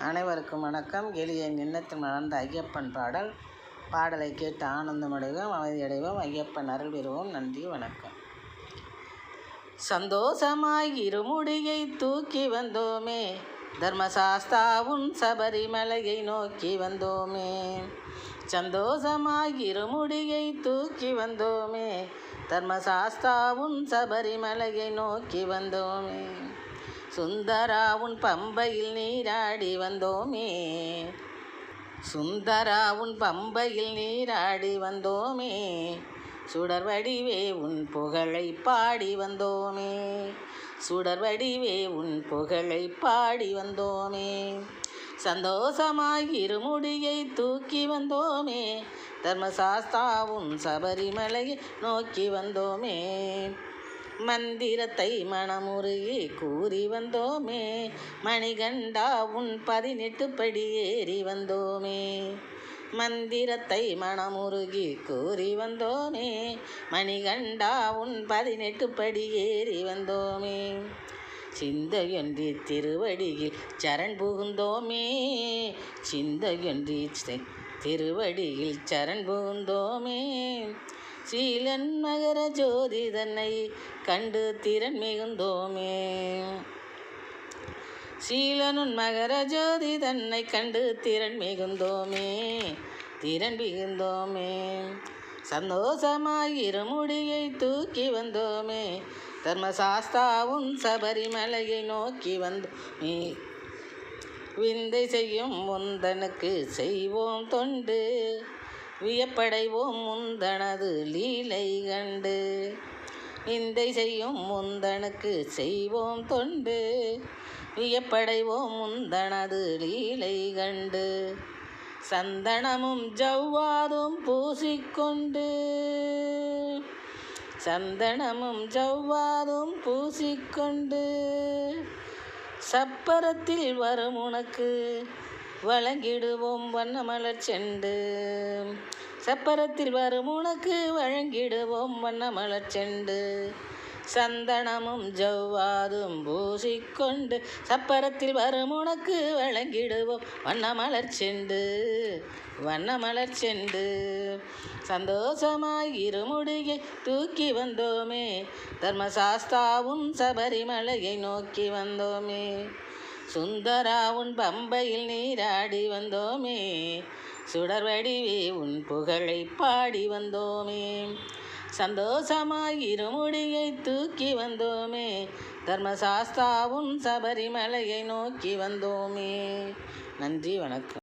அனைவருக்கும் வணக்கம். எளிய எண்ணத்தில் மலர்ந்த ஐயப்பன் பாடலை கேட்டு ஆனந்தமடைவோம், அமைதியடைவோம், ஐயப்பன் அருள் பெறுவோம். நன்றி, வணக்கம். சந்தோஷமாய் இருமுடியை தூக்கி வந்தோமே, தர்மசாஸ்தாவும் சபரிமலையை நோக்கி வந்தோமே. சந்தோஷமாய் இருமுடியை தூக்கி வந்தோமே, தர்மசாஸ்தாவும் சபரிமலையை நோக்கி வந்தோமே. சுந்தராவுன் பம்பையில் நீராடி வந்தோமே, சுந்தராவுன் பம்பையில் நீராடி வந்தோமே. சுடர் வடிவே உன் புகழை பாடி வந்தோமே, சுடர் வடிவே உன் புகழை பாடி வந்தோமே. சந்தோஷமாய் இருமுடியை தூக்கி வந்தோமே, தர்மசாஸ்தாவும் சபரிமலையை நோக்கி வந்தோமே. மந்திரத்தை மனமுருகி கூறி வந்தோமே, மணிகண்டா உன் 18 படி ஏறி வந்தோமே. மந்திரத்தை மனமுருகி கூறி வந்தோமே, மணிகண்டா உன் 18 படி ஏறி வந்தோமே. சிந்தையொன்றி திருவடியில் சரண் புகுந்தோமே, சிந்தையொன்றி திருவடியில் சரண் புகுந்தோமே. சீலன் மகர ஜோதி தன்னை கண்டு திறன் மிகுந்தோமே, சீலனுன் மகர ஜோதி தன்னை கண்டு திறன் மிகுந்தோமே, திறன் மிகுந்தோமே. சந்தோஷமாய் இருமுடியை தூக்கி வந்தோமே, தர்மசாஸ்தாவும் சபரிமலையை நோக்கி வந்தோமே. விந்தை செய்யும் முந்தனுக்கு செய்வோம் தொண்டு, வியப்படைவோம் முந்தனது லீலை கண்டு. விந்தை செய்யும் முந்தனுக்கு செய்வோம் தொண்டு, வியப்படைவோம் முந்தனது லீலை கண்டு. சந்தனமும் ஜவ்வாதும் பூசிக்கொண்டு, சந்தனமும் ஜவ்வாதும் பூசிக்கொண்டு. சப்பரத்தில் வரும் உனக்கு வழங்கிடுவோம் வண்ணமலர் செண்டு, சப்பரத்தில் வரும் உனக்கு வழங்கிடுவோம் வண்ணமலர் செண்டு. சந்தனமும் ஜவ்வாதும் பூசிக்கொண்டு, சப்பரத்தில் வரும் உனக்கு வழங்கிடுவோம் வண்ணமலர் செண்டு, வண்ணமலர் செண்டு. சந்தோஷமாய் இருமுடியை தூக்கி வந்தோமே, தர்மசாஸ்தாவும் சபரிமலையை நோக்கி வந்தோமே. சுந்தராவுன் பம்பையில் நீராடி வந்தோமே, சுடர் வடிவே உன் புகழை பாடி வந்தோமே. சந்தோஷமாய் இருமுடியை தூக்கி வந்தோமே, தர்மசாஸ்தாவும் சபரிமலையை நோக்கி வந்தோமே. நன்றி, வணக்கம்.